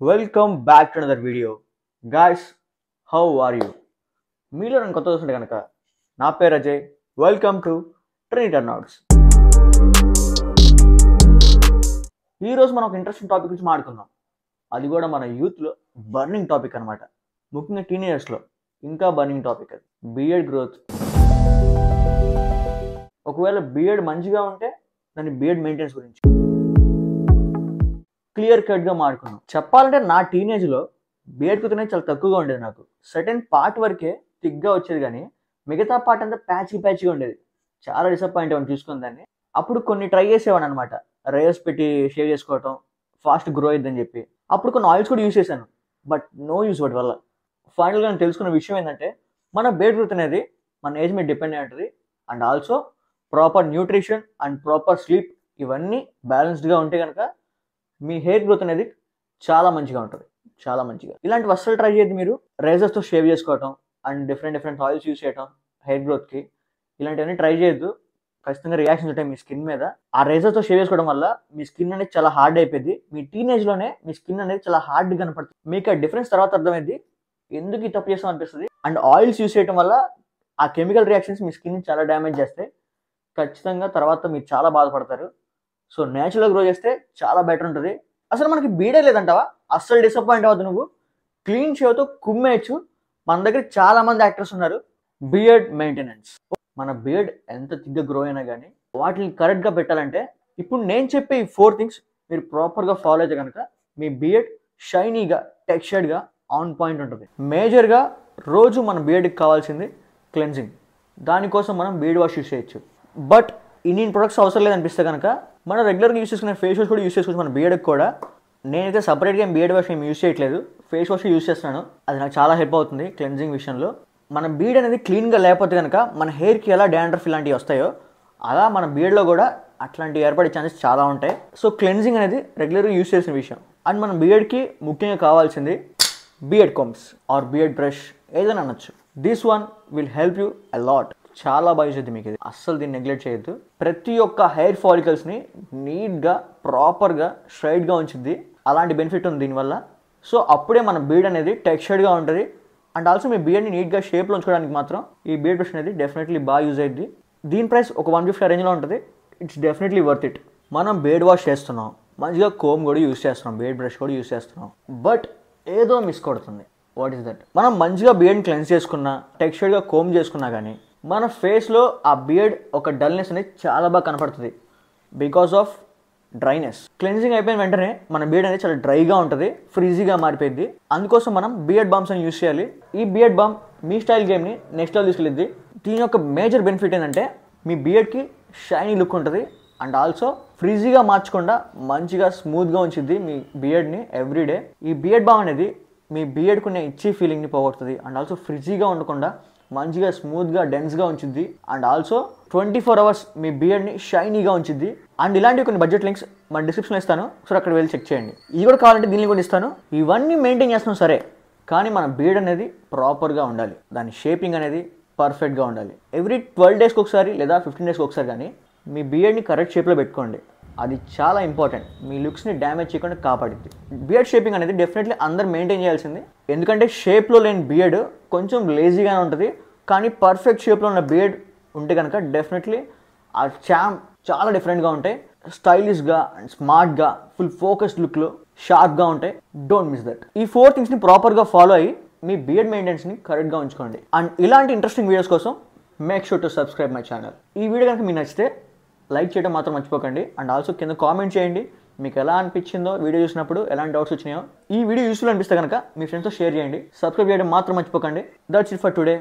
Welcome back to another video. Guys, how are you? మీలో నన్ను కొత్త చూస్తుంటే కనుక నా పేరు Ajay. Welcome to Trinity Turnouts. ఈరోజు మనం ఒక ఇంట్రెస్టింగ్ టాపిక్ గురించి మాట్లాడుకుందాం. అది కూడా మన యూత్లో బర్నింగ్ టాపిక్ అనమాట. ముఖ్యంగా టీనేజర్స్లో ఇంకా బర్నింగ్ టాపిక్ అది బియర్డ్ గ్రోత్. ఒకవేళ బియర్డ్ మంచిగా ఉంటే దాని బియర్డ్ మెయింటెనెన్స్ గురించి క్లియర్ కట్గా మాట్లాడుకున్నాం. చెప్పాలంటే నా టీనేజ్లో బియర్డ్ గ్రోత్ అనేది చాలా తక్కువగా ఉండేది. నాకు సర్టెన్ పార్ట్ వరకే థిక్గా వచ్చేది, కానీ మిగతా పార్ట్ అంతా ప్యాచ్గా ఉండేది. చాలా డిసప్పాయింట్ అవ్వని చూసుకుని దాన్ని. అప్పుడు కొన్ని ట్రై చేసేవాడు అనమాట, రేస్ పెట్టి షేవ్ చేసుకోవటం, ఫాస్ట్ గ్రో అయిద్దని చెప్పి. అప్పుడు కొన్ని ఆయిల్స్ కూడా యూజ్ చేశాను, బట్ నో యూస్ వాటి వల్ల. ఫైనల్గా నేను తెలుసుకున్న విషయం ఏంటంటే, మన బియర్డ్ గ్రోత్ అనేది మన ఏజ్ మీద డిపెండ్ అయి ఉంటుంది. And also proper nutrition and proper sleep ఇవన్నీ బ్యాలెన్స్డ్గా ఉంటే కనుక మీ హెయిర్ గ్రోత్ అనేది చాలా మంచిగా ఉంటుంది. చాలా మంచిగా ఇలాంటి వస్తువులు ట్రై చేయండి. మీరు రేజర్స్తో షేవ్ చేసుకోవటం అండ్ డిఫరెంట్ ఆయిల్స్ యూస్ చేయటం హెయిర్ గ్రోత్కి, ఇలాంటివన్నీ ట్రై చేయొద్దు. ఖచ్చితంగా రియాక్షన్స్ ఉంటాయి మీ స్కిన్ మీద. ఆ రేజర్తో షేవ్ చేసుకోవడం వల్ల మీ స్కిన్ అనేది చాలా హార్డ్ అయిపోయింది. మీ టీనేజ్లోనే మీ స్కిన్ అనేది చాలా హార్డ్ కనపడుతుంది. మీకు ఆ డిఫరెన్స్ తర్వాత అర్థమైంది ఎందుకు ఈ తప్పు చేస్తాం అనిపిస్తుంది. అండ్ ఆయిల్స్ యూస్ చేయడం వల్ల ఆ కెమికల్ రియాక్షన్స్ మీ స్కిన్ చాలా డ్యామేజ్ చేస్తాయి. ఖచ్చితంగా తర్వాత మీరు చాలా బాధపడతారు. సో నేచురల్గా గ్రో చేస్తే చాలా బెటర్ ఉంటుంది. అసలు మనకి బీడే లేదంటావా? అస్సలు డిసప్పాయింట్ అవ్వద్దు. నువ్వు క్లీన్ షేవ్తో కుమ్మేయచ్చు. మన దగ్గర చాలా మంది యాక్టర్స్ ఉన్నారు. బియర్డ్ మెయింటెనెన్స్, మన బియర్డ్ ఎంత తిగ్గా గ్రో అయినా కానీ వాటిని కరెక్ట్గా పెట్టాలంటే ఇప్పుడు నేను చెప్పే ఈ 4 థింగ్స్ మీరు ప్రాపర్గా ఫాలో అయితే కనుక మీ బియర్డ్ షైనీగా టెక్స్చర్డ్గా ఆన్ పాయింట్ ఉంటుంది. మేజర్గా రోజు మన బియర్డ్కి కావాల్సింది క్లెన్జింగ్. దానికోసం మనం బియర్డ్ వాష్ యూస్ చేయొచ్చు. బట్ ఇన్ని ప్రొడక్ట్స్ అవసరం లేదనిపిస్తే కనుక మనం రెగ్యులర్గా యూస్ చేసుకునే ఫేస్ వాష్ కూడా యూస్ చేసుకోవచ్చు మన బియర్డ్కి కూడా. నేనైతే సపరేట్గా బియర్డ్ వాష్ ఏం యూస్ చేయట్లేదు, ఫేస్ వాష్ యూస్ చేస్తున్నాను. అది నాకు చాలా హెల్ప్ అవుతుంది క్లెన్జింగ్ విషయంలో. మన బియర్డ్ అనేది క్లీన్గా లేకపోతే కనుక మన హెయిర్కి ఎలా డాండ్రఫ్ ఇలాంటివి వస్తాయో అలా మన బియర్డ్లో కూడా అట్లాంటివి ఏర్పడే ఛాన్సెస్ చాలా ఉంటాయి. సో క్లెన్జింగ్ అనేది రెగ్యులర్గా యూస్ చేసిన విషయం. అండ్ మన బియర్డ్కి ముఖ్యంగా కావాల్సింది beard combs are beard brush ఏదైనా అనొచ్చు. This one will help you a lot. చాలా బాగా యూజ్ అవుతుంది మీకు ఇది. అస్సలు దీన్ని నెగ్లెక్ట్ చేయొద్దు. ప్రతి ఒక్క హెయిర్ ఫాలికల్స్ని నీట్గా ప్రాపర్గా స్ట్రైట్గా ఉంచుద్ది. అలాంటి బెనిఫిట్ ఉంది దీనివల్ల. సో అప్పుడే మన బియర్డ్ అనేది టెక్స్చర్డ్గా ఉంటుంది. అండ్ ఆల్సో మీ బియర్డ్ని నీట్గా షేప్లో ఉంచుకోవడానికి మాత్రం ఈ బియర్డ్ బ్రష్ అనేది డెఫినెట్లీ బాగా యూజ్ అయ్యింది. దీని ప్రైస్ ఒక 150 రేంజ్లో ఉంటుంది. It's definitely worth it. మనం బియర్డ్ వాష్ చేస్తున్నాం, మంచిగా కోమ్ కూడా యూజ్ చేస్తున్నాం, బియర్డ్ బ్రష్ కూడా యూజ్ చేస్తున్నాం, బట్ ఏదో మిస్ కొడుతుంది. What is that? మనం మంచిగా బియర్డ్ని క్లెన్స్ చేసుకున్నా, టెక్స్చర్డ్గా కోమ్ చేసుకున్నా కానీ మన ఫేస్లో ఆ బియర్డ్ ఒక డల్నెస్ అనేది చాలా బాగా కనపడుతుంది బికాస్ ఆఫ్ డ్రైనెస్. క్లెన్జింగ్ అయిపోయిన వెంటనే మన బియర్డ్ అనేది చాలా డ్రైగా ఉంటుంది, ఫ్రీజీగా మారిపోయింది. అందుకోసం మనం బియర్డ్ బామ్స్ అని యూస్ చేయాలి. ఈ బియర్డ్ బామ్ మీ స్టైల్ గేమ్ని నెక్స్ట్ లెవెల్ తీసుకెళ్ళిద్ది. దీని యొక్క మేజర్ బెనిఫిట్ ఏంటంటే మీ బియర్డ్కి షైనీ లుక్ ఉంటుంది. అండ్ ఆల్సో ఫ్రీజీగా మార్చకుండా మంచిగా స్మూత్గా ఉంచిద్ది మీ బియర్డ్ని ఎవ్రీడే. ఈ బియర్డ్ బామ్ అనేది మీ బియర్డ్కి ఉన్న ఇచ్చే ఫీలింగ్ని పోగొడుతుంది. అండ్ ఆల్సో ఫ్రిజీగా ఉండకుండా మంచిగా స్మూత్గా డెన్స్గా ఉంచుద్ది. అండ్ ఆల్సో 24 అవర్స్ మీ బియర్డ్ని షైనీగా ఉంచుద్ది. అండ్ ఇలాంటి కొన్ని బడ్జెట్ లింక్స్ మన డిస్క్రిప్షన్లో ఇస్తాను, సో అక్కడ వెళ్ళి చెక్ చేయండి. ఇది కూడా కావాలంటే దీన్ని కూడా ఇస్తాను. ఇవన్నీ మెయింటైన్ చేస్తున్నాం సరే, కానీ మన బియర్డ్ అనేది ప్రాపర్గా ఉండాలి. దాని షేపింగ్ అనేది పర్ఫెక్ట్గా ఉండాలి. ఎవ్రీ 12 డేస్కి ఒకసారి లేదా 15 డేస్కి ఒకసారి కానీ మీ బియర్డ్ని కరెక్ట్ షేప్లో పెట్టుకోండి. అది చాలా ఇంపార్టెంట్. మీ లుక్స్ని డ్యామేజ్ చేయకుండా కాపాడుద్ది. బియర్డ్ షేపింగ్ అనేది డెఫినెట్లీ అందరు మెయింటైన్ చేయాల్సింది. ఎందుకంటే షేప్లో లేని బియర్డ్ కొంచెం లేజీగానే ఉంటుంది, కానీ పర్ఫెక్ట్ షేప్లో ఉన్న బియర్డ్ ఉంటే కనుక డెఫినెట్లీ ఆ చాలా డిఫరెంట్గా ఉంటాయి. స్టైలిష్గా అండ్ స్మార్ట్గా ఫుల్ ఫోకస్డ్ లుక్లో షార్ప్గా ఉంటాయి. Don't miss that. ఈ 4 థింగ్స్ని ప్రాపర్గా ఫాలో అయ్యి మీ బియర్డ్ మెయింటెనెన్స్ని కరెక్ట్గా ఉంచుకోండి. అండ్ ఇలాంటి ఇంట్రెస్టింగ్ వీడియోస్ కోసం make sure to subscribe my channel. ఈ వీడియో కనుక మీకు నచ్చితే లైక్ చేయడం మాత్రం మర్చిపోకండి. అండ్ ఆల్సో కింద కామెంట్ చేయండి మీకు ఎలా అనిపించిందో, వీడియో చూసినప్పుడు ఎలాంటి డౌట్స్ వచ్చినాయో. ఈ వీడియో యూస్ఫుల్ అనిపిస్తే కనుక మీ ఫ్రెండ్స్తో షేర్ చేయండి. సబ్స్క్రైబ్ చేయడం మాత్రం మర్చిపోకండి. That's it for today.